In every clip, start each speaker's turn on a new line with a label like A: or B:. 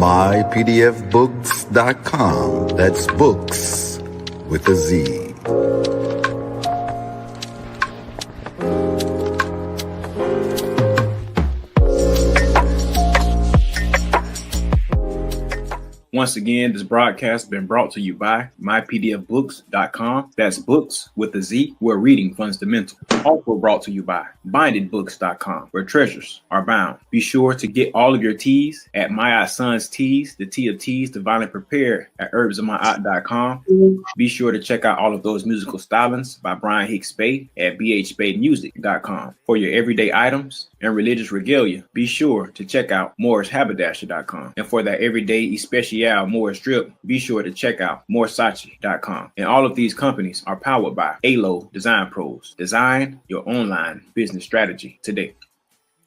A: mypdfbooks.com. That's books with a Z.
B: Once again, this broadcast has been brought to you by mypdfbooks.com. That's books with a Z, where reading fundamental. Also brought to you by bindedbooks.com, where treasures are bound. Be sure to get all of your teas at My Son's Teas, the tea of teas divinely prepared at herbsofmyaunt.com. Be sure to check out all of those musical stylings by Brian Hicks Bay at bhbaymusic.com. For your everyday items and religious regalia, be sure to check out moorshaberdasher.com. And for that everyday especial Moor strip, be sure to check out moorsachi.com. And all of these companies are powered by ALO Design Pros. Design your online business strategy today.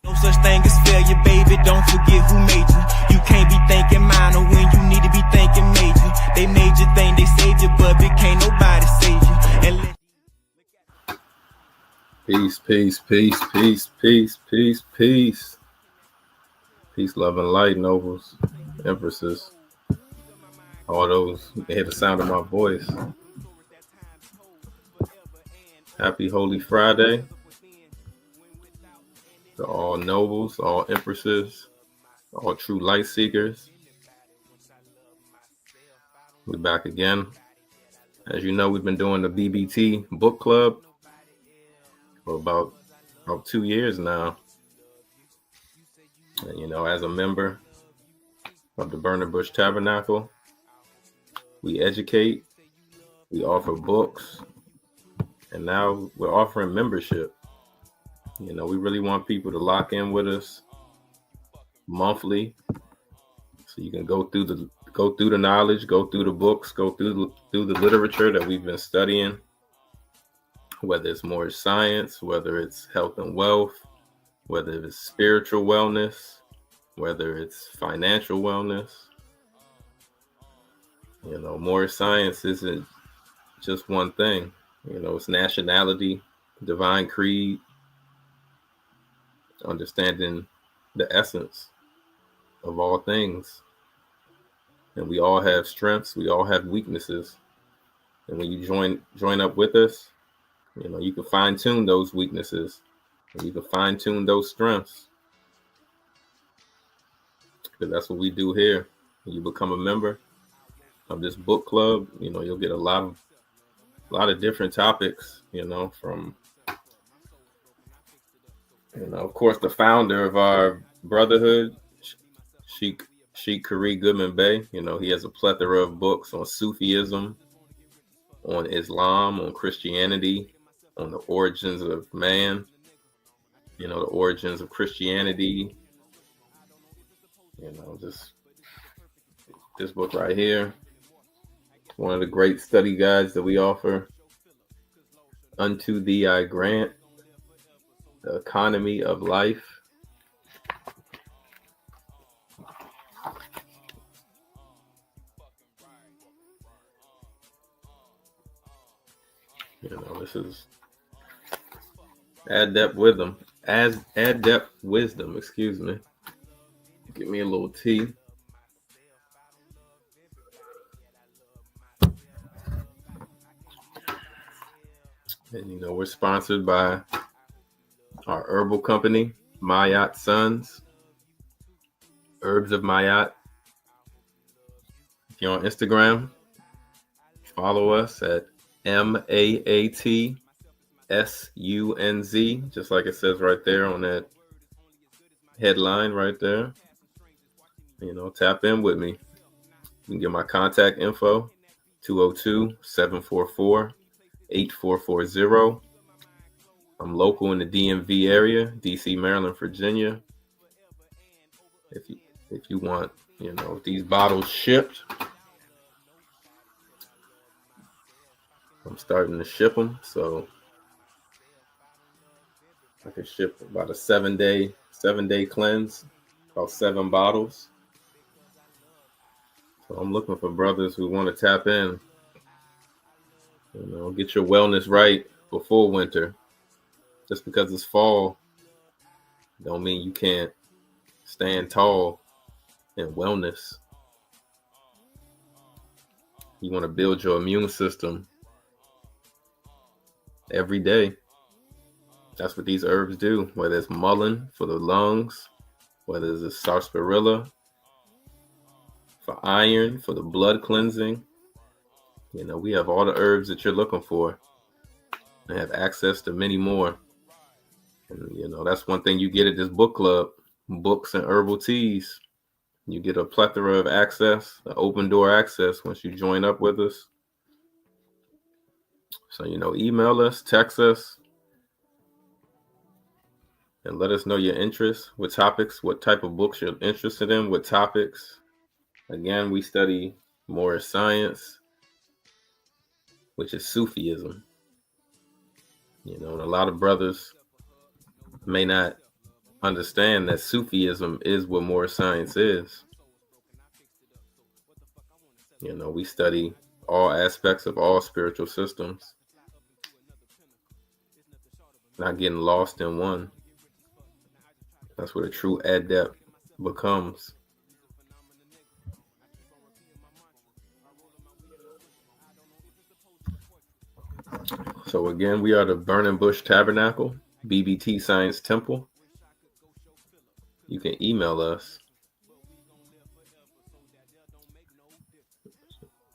C: No such thing as failure, baby. Don't forget who made you. You can't be thinking minor when you need to be thinking major. They made you think they saved you, but can't nobody save you.
D: Peace. Peace, love, and light, nobles, empresses. All those who can hear the sound of my voice. Happy Holy Friday to all nobles, all empresses, all true light seekers. We're back again. As you know, we've been doing the BBT book club for about 2 years now. And, you know, as a member of the Burning Bush Tabernacle, we educate, we offer books, and now we're offering membership. You know, we really want people to lock in with us monthly, so you can go through the knowledge, go through the books, go through the literature that we've been studying, whether it's more science, whether it's health and wealth, whether it's spiritual wellness, whether it's financial wellness. You know, more science isn't just one thing. You know, it's nationality, divine creed, understanding the essence of all things. And we all have strengths, we all have weaknesses. And when you join up with us, you know, you can fine tune those weaknesses and you can fine tune those strengths. Because that's what we do here. When you become a member of this book club, you know, you'll get a lot of different topics, you know, from, you know, of course, the founder of our brotherhood, Sheikh Kari Goodman Bey. You know, he has a plethora of books on Sufism, on Islam, on Christianity, on the origins of man, you know, the origins of Christianity. You know, this book right here, one of the great study guides that we offer. Unto Thee I Grant, The Economy of Life. You know, this is adept wisdom, excuse me. Give me a little tea. And, you know, we're sponsored by our herbal company, Mayat Sons, Herbs of Mayat. If you're on Instagram, follow us at MAATSUNZ, just like it says right there on that headline right there. You know, tap in with me. You can get my contact info, 202-744-8440. I'm local in the DMV area, DC, Maryland, Virginia. If you want, you know, these bottles shipped, I'm starting to ship them, so I can ship about a 7-day cleanse, about 7 bottles. So I'm looking for brothers who want to tap in. You know, get your wellness right before winter. Just because it's fall, don't mean you can't stand tall in wellness. You want to build your immune system every day. That's what these herbs do, whether it's mullein for the lungs, whether it's sarsaparilla for iron, for the blood cleansing. We have all the herbs that you're looking for and have access to many more. And, that's one thing you get at this book club, books and herbal teas. You get a plethora of access, an open door access once you join up with us. So, email us, text us, and let us know your interests, what topics, what type of books you're interested in, what topics. Again, we study Moor science, which is Sufism. And a lot of brothers may not understand that Sufism is what Moor science is. We study all aspects of all spiritual systems, not getting lost in one. That's what a true adept becomes. So again, we are the Burning Bush Tabernacle, BBT Science Temple. You can email us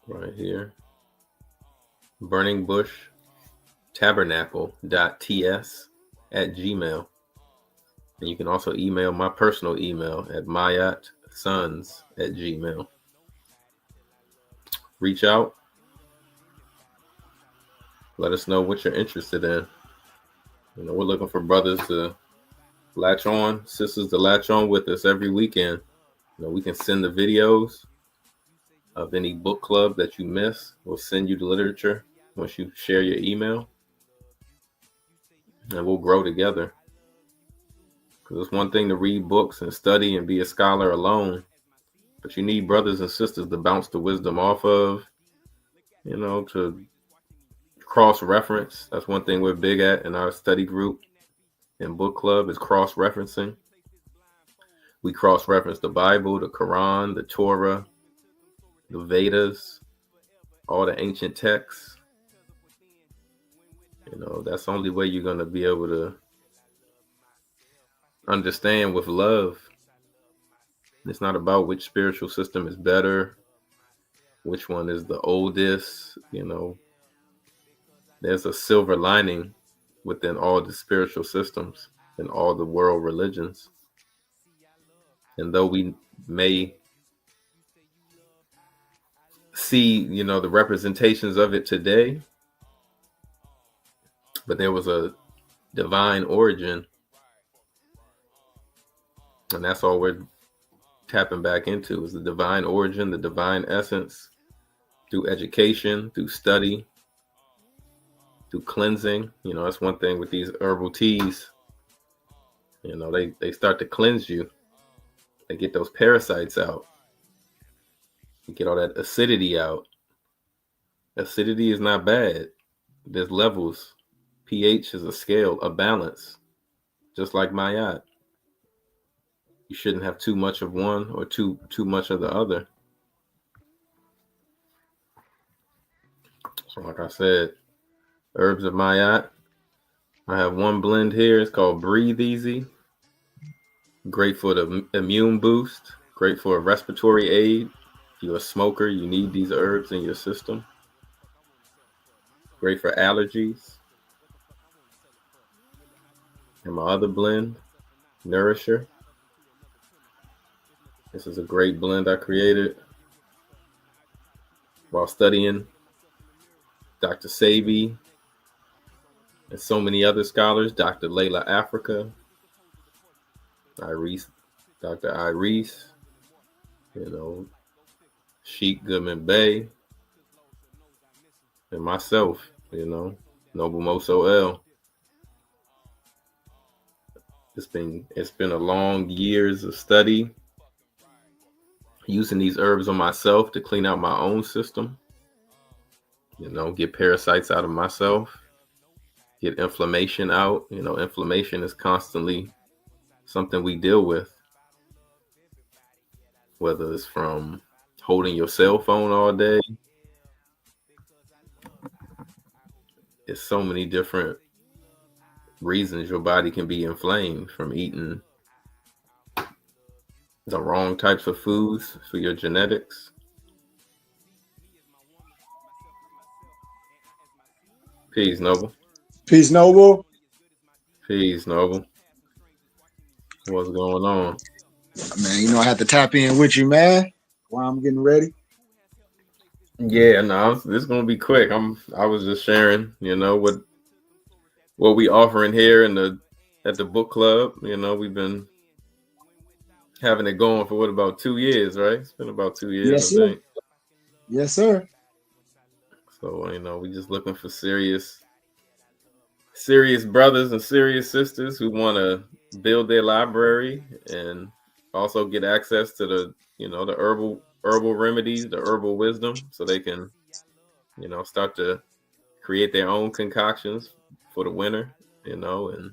D: right here, burningbushtabernacle.ts@gmail. And you can also email my personal email at mayatsons@gmail. Reach out. Let us know what you're interested in. We're looking for brothers to latch on, sisters to latch on with us every weekend. We can send the videos of any book club that you miss. We'll send you the literature once you share your email. And we'll grow together. Because it's one thing to read books and study and be a scholar alone. But you need brothers and sisters to bounce the wisdom off of, to cross-reference. That's one thing we're big at in our study group and book club is cross-referencing. We cross-reference the Bible, the Quran, the Torah, the Vedas, all the ancient texts. That's the only way you're going to be able to understand with love. It's not about which spiritual system is better, which one is the oldest, There's a silver lining within all the spiritual systems and all the world religions. And though we may see, the representations of it today, but there was a divine origin. And that's all we're tapping back into is the divine origin, the divine essence, through education, through study, through cleansing. That's one thing with these herbal teas. They start to cleanse you. They get those parasites out. You get all that acidity out. Acidity is not bad. There's levels. pH is a scale, a balance, just like Mayat. You shouldn't have too much of one or too much of the other. So like I said, herbs of Mayat. I have one blend here. It's called Breathe Easy. Great for the immune boost. Great for a respiratory aid. If you're a smoker, you need these herbs in your system. Great for allergies. And my other blend, Nourisher. This is a great blend I created while studying Dr. Sabi and so many other scholars, Dr. Layla Africa, Dr. Iris, Sheikh Goodman Bey, and myself, Noble Moso L. It's been a long years of study, using these herbs on myself to clean out my own system, get parasites out of myself, get inflammation out. Inflammation is constantly something we deal with, whether it's from holding your cell phone all day, it's so many different reasons your body can be inflamed from eating the wrong types of foods for your genetics. Peace, Noble.
E: Peace, Noble.
D: Peace, Noble. What's going on?
E: Man, you know I had to tap in with you, man, while I'm getting ready.
D: Yeah, no, this is gonna be quick. I was just sharing, what we offering here at the book club. We've been having it going for about 2 years, right? It's been about 2 years,
E: Yes,
D: I
E: sir.
D: think.
E: Yes, sir.
D: So, we just looking for serious brothers and serious sisters who want to build their library and also get access to the herbal remedies, the herbal wisdom, so they can, start to create their own concoctions for the winter, and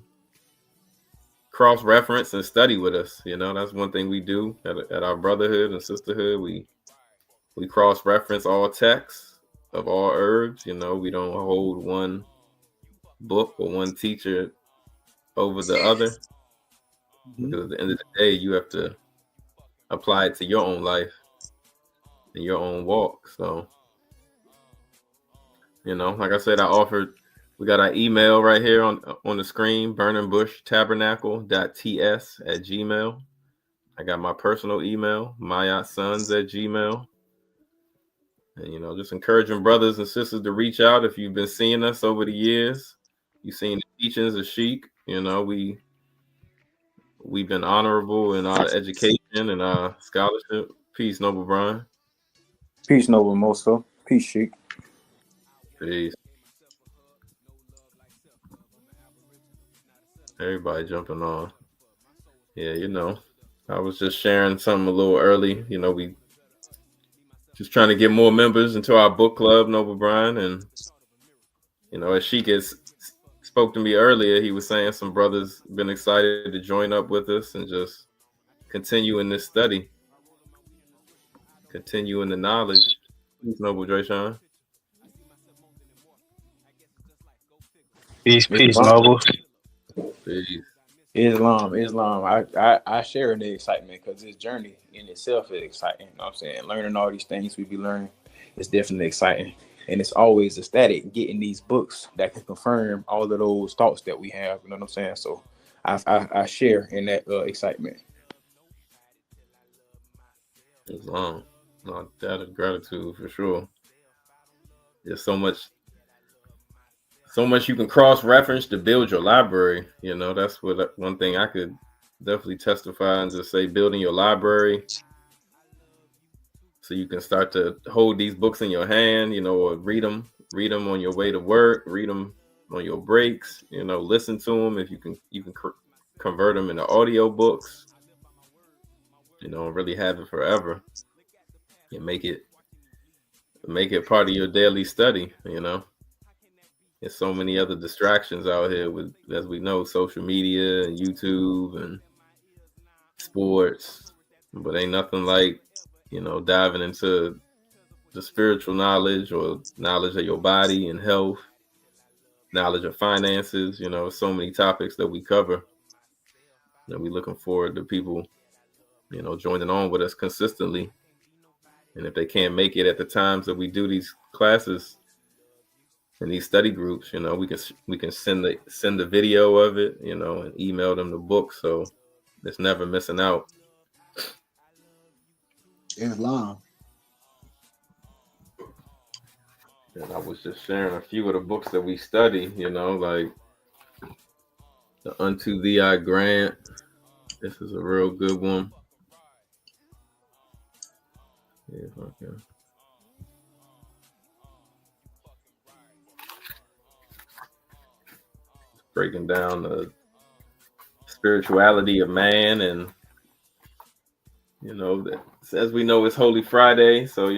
D: cross-reference and study with us. That's one thing we do at our brotherhood and sisterhood. We cross-reference all texts of all herbs. We don't hold one book or one teacher over the other, because at the end of the day, you have to apply it to your own life and your own walk. So, like I said, we got our email right here on the screen, burningbushtabernacle.ts@gmail. I got my personal email, mayatsons@gmail. And, just encouraging brothers and sisters to reach out if you've been seeing us over the years. You've seen the teachings of Sheik. We've been honorable in our education and our scholarship. Peace, Noble Brian.
B: Peace, Noble Moso. Peace, Sheik.
D: Peace. Everybody jumping on. Yeah, I was just sharing something a little early. We just trying to get more members into our book club, Noble Brian. And, as Sheik spoke to me earlier, he was saying some brothers been excited to join up with us and just continue in this study, continue in the knowledge. Noble Drayshawn.
F: Peace, Noble.
D: Peace.
B: Islam. I share in the excitement because this journey in itself is exciting. You know what I'm saying? Learning all these things we be learning is definitely exciting. And it's always ecstatic getting these books that can confirm all of those thoughts that we have. You know what I'm saying? So I share in that excitement.
D: Islam. No, that is gratitude for sure. There's so much you can cross-reference to build your library. That's one thing I could definitely testify and just say, building your library so you can start to hold these books in your hand, or read them on your way to work, read them on your breaks, listen to them. If you can convert them into audio books, and really have it forever, and make it part of your daily study. There's so many other distractions out here with, as we know, social media and YouTube and sports, but ain't nothing like, diving into the spiritual knowledge or knowledge of your body and health, knowledge of finances. So many topics that we cover, and we looking forward to people, joining on with us consistently. And if they can't make it at the times that we do these classes in these study groups, we can send the video of it, and email them the book, so it's never missing out.
E: Islam.
D: And I was just sharing a few of the books that we study, like the Unto Thee I Grant. This is a real good one. Yeah, if I can. Breaking down the spirituality of man, and as we know, it's Holy Friday, so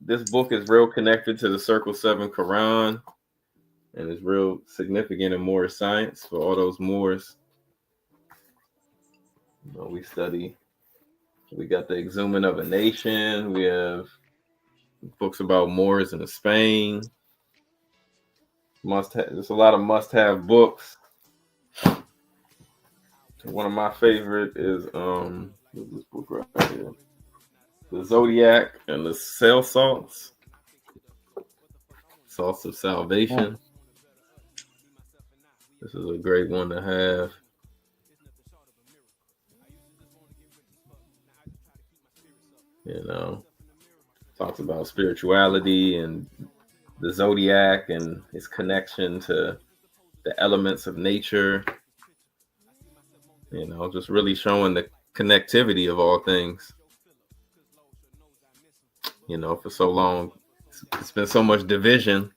D: this book is real connected to the Circle 7 Quran, and it's real significant in Moor science for all those Moors. We study. We got the Exhuming of a Nation. We have books about Moors in Spain. There's a lot of must-have books. One of my favorite is this book right here, The Zodiac and the Cell Salts. Salts of Salvation. This is a great one to have. You know, talks about spirituality and the zodiac and its connection to the elements of nature. You know, just really showing the connectivity of all things. You know, for so long, it's been so much division,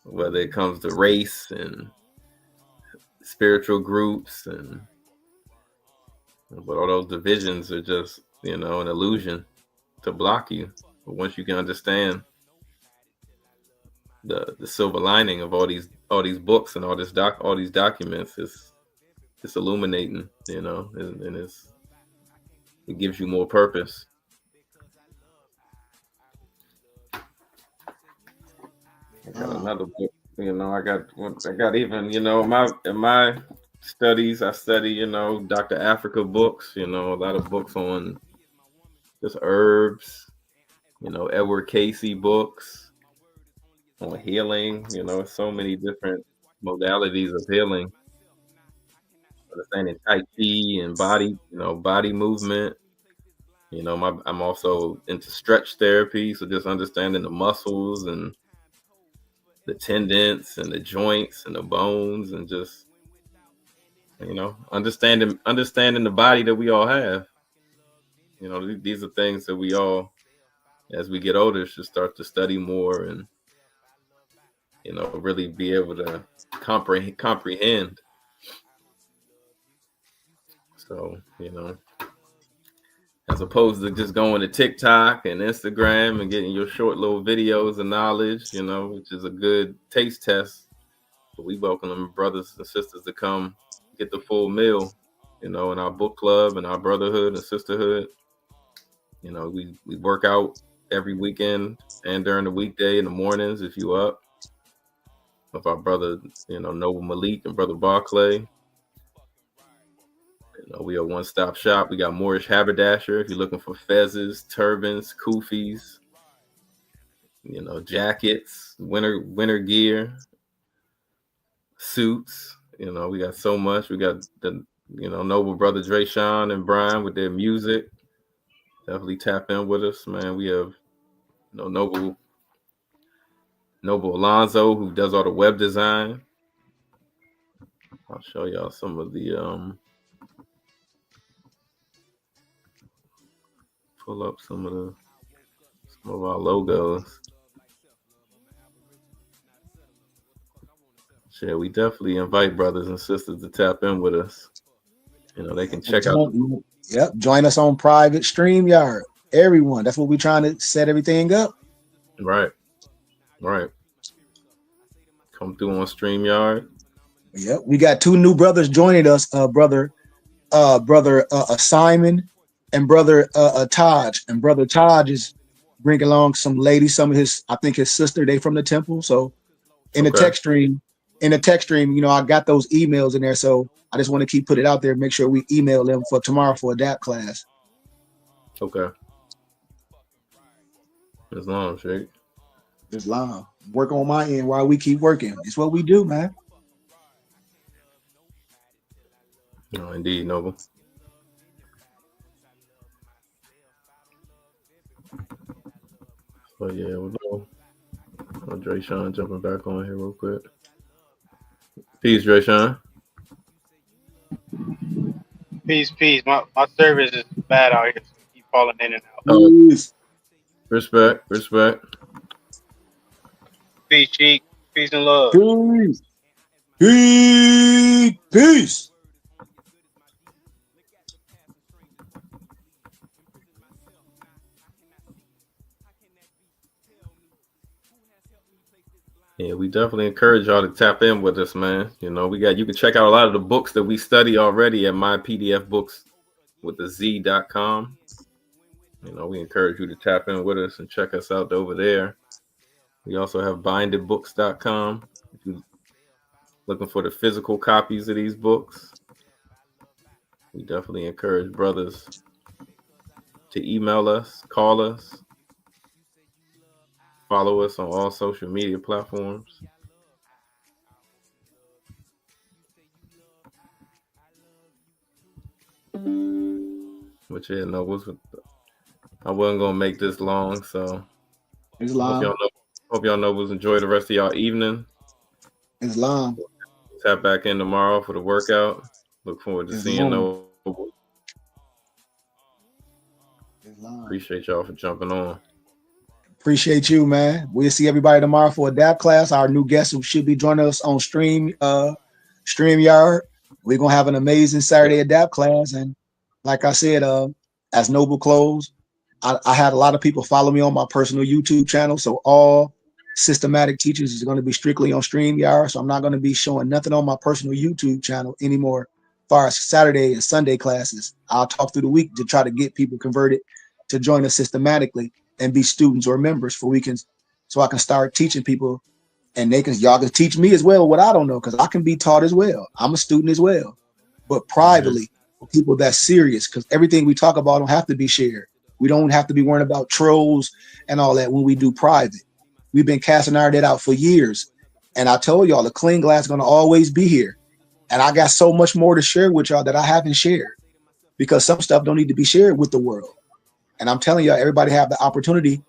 D: whether it comes to race and spiritual groups, but all those divisions are just, you know, an illusion to block you. But once you can understand the silver lining of all these books and all these documents, it's illuminating, you know, and it gives you more purpose. I got another book, you know. I got even, you know, in my studies, I study, you know, Dr. Africa books, you know, a lot of books on just herbs, you know, Edward Casey books on healing, you know, so many different modalities of healing. Understanding Tai Chi and body movement. You know, I'm also into stretch therapy, so just understanding the muscles and the tendons and the joints and the bones, and just, you know, understanding the body that we all have. You know, these are things that we all, as we get older, should start to study more and, you know, really be able to comprehend. So, you know, as opposed to just going to TikTok and Instagram and getting your short little videos of knowledge, you know, which is a good taste test. But we welcome them brothers and sisters to come get the full meal, you know, in our book club and our brotherhood and sisterhood. You know, we work out every weekend and during the weekday in the mornings if you up. With our brother, you know, Noble Malik and brother Barclay. You know, we are one-stop shop. We got Moorish Haberdasher if you're looking for fezzes, turbans, kufis, you know, jackets, winter gear, suits. You know, we got so much. We got the, you know, Noble brother Drayshawn and Brian with their music. Definitely tap in with us, man. We have, you know, Noble Alonzo, who does all the web design. I'll show y'all some of the pull up some of our logos. Yeah, we definitely invite brothers and sisters to tap in with us. You know, they can check out.
E: Yep, join us on private StreamYard. Everyone, that's what we're trying to set everything up.
D: Right. Come through on StreamYard.
E: Yep, we got two new brothers joining us. Brother Simon and brother Taj. And brother Taj is bringing along some ladies, some of his, I think his sister. They from the temple. So in the text stream, you know, I got those emails in there. So I just want to keep put it out there. Make sure we email them for tomorrow for adapt class.
D: Okay. Islam, Sheikh.
E: Islam. Work on my end while we keep working. It's what we do, man.
D: No, indeed, Noble. So yeah, we'll go. Drayshawn jumping back on here real quick. Peace, Drayshawn.
F: Peace. My service is bad out here, so I keep falling in and out.
E: Peace.
D: Respect.
F: Peace, Cheek. Peace and love.
E: Peace.
D: Yeah, we definitely encourage y'all to tap in with us, man. You know, you can check out a lot of the books that we study already at mypdfbooks.com. You know, we encourage you to tap in with us and check us out over there. We also have bindedbooks.com. If you're looking for the physical copies of these books, we definitely encourage brothers to email us, call us, follow us on all social media platforms. But yeah, no, I wasn't gonna make this long, so
E: It's long.
D: Hope y'all know was enjoy the rest of y'all evening.
E: It's long.
D: Tap back in tomorrow for the workout. Look forward to seeing Noble. Appreciate y'all for jumping on.
E: Appreciate you, man. We'll see everybody tomorrow for Adapt class. Our new guest who should be joining us on StreamYard. We're gonna have an amazing Saturday Adapt class. And like I said, as Noble closed, I had a lot of people follow me on my personal YouTube channel. So all systematic teachers is going to be strictly on StreamYard. So I'm not going to be showing nothing on my personal YouTube channel anymore. As far as Saturday and Sunday classes, I'll talk through the week to try to get people converted to join us systematically and be students or members so I can start teaching people, and y'all can teach me as well what I don't know, because I can be taught as well. I'm a student as well, but privately for people that's serious, because everything we talk about don't have to be shared. We don't have to be worrying about trolls and all that when we do private. We've been casting our net out for years. And I told y'all the clean glass is going to always be here. And I got so much more to share with y'all that I haven't shared, because some stuff don't need to be shared with the world. And I'm telling y'all, everybody have the opportunity.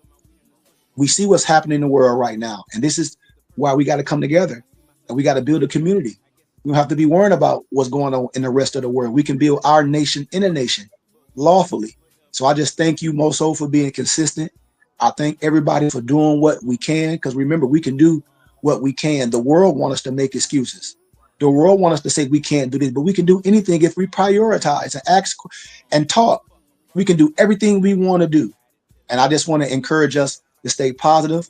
E: We see what's happening in the world right now. And this is why we got to come together and we got to build a community. We don't have to be worrying about what's going on in the rest of the world. We can build our nation in a nation lawfully. So I just thank you, Moso, for being consistent. I thank everybody for doing what we can, because remember, we can do what we can. The world wants us to make excuses. The world wants us to say we can't do this, but we can do anything if we prioritize and ask and talk. We can do everything we want to do. And I just want to encourage us to stay positive.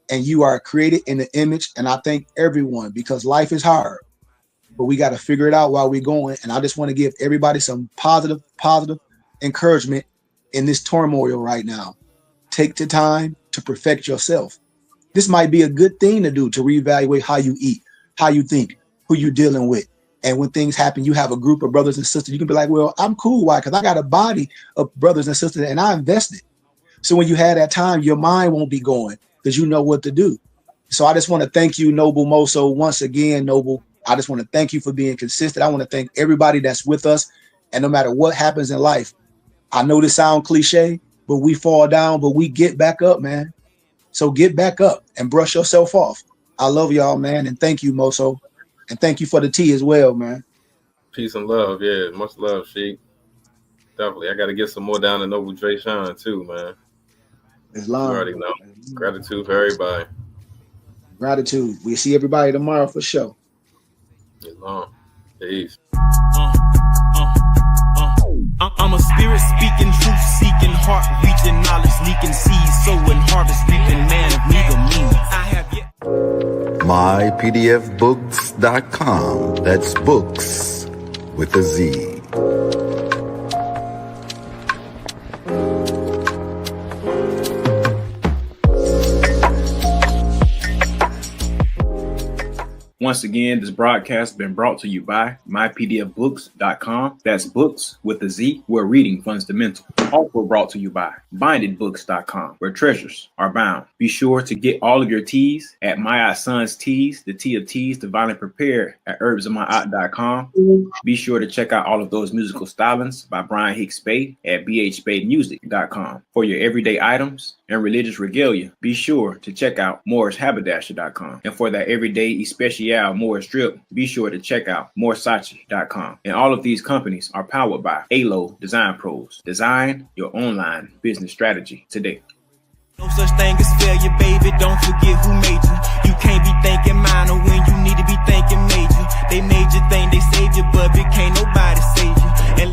E: And you are created in the image. And I thank everyone, because life is hard, but we got to figure it out while we're going. And I just want to give everybody some positive encouragement in this turmoil right now. Take the time to perfect yourself. This might be a good thing to do, to reevaluate how you eat, how you think, who you're dealing with. And when things happen, you have a group of brothers and sisters. You can be like, well, I'm cool. Why? Because I got a body of brothers and sisters and I invested. So when you have that time, your mind won't be going because you know what to do. So I just want to thank you, Noble Moso. Once again, Noble, I just want to thank you for being consistent. I want to thank everybody that's with us. And no matter what happens in life, I know this sounds cliche, but we fall down, but we get back up, man. So get back up and brush yourself off. I love y'all, man. And thank you, Moso. And thank you for the tea as well, man.
D: Peace and love. Yeah, much love, Sheik. Definitely. I got to get some more down to Noble Dre Sean, too, man.
E: It's long.
D: You already know. Gratitude for everybody.
E: Gratitude. We'll see everybody tomorrow for sure.
D: It's long. Peace.
C: I'm a spirit speaking, truth seeking, heart reaching, knowledge leaking, seeds sowing, harvest reaping, man of neither means. I have yet.
A: mypdfbooks.com. That's books with a Z.
B: Once again, this broadcast has been brought to you by mypdfbooks.com. That's books with a Z, where reading fundamental. Also brought to you by bindedbooks.com, where treasures are bound. Be sure to get all of your teas at My Son's Teas, the tea of teas, divinely prepared at herbsofmyaunt.com. Be sure to check out all of those musical stylings by Brian Hicks Spade at bhspademusic.com. For your everyday items and religious regalia, be sure to check out moorshaberdasher.com. And for that everyday especial Moor strip, be sure to check out moorsachi.com. And all of these companies are powered by ALO Design Pros. Design your online business strategy today.
C: No such thing as failure, baby. Don't forget who made you. You can't be thinking minor when you need to be thinking major. They made you think they saved you, but can't nobody save you. And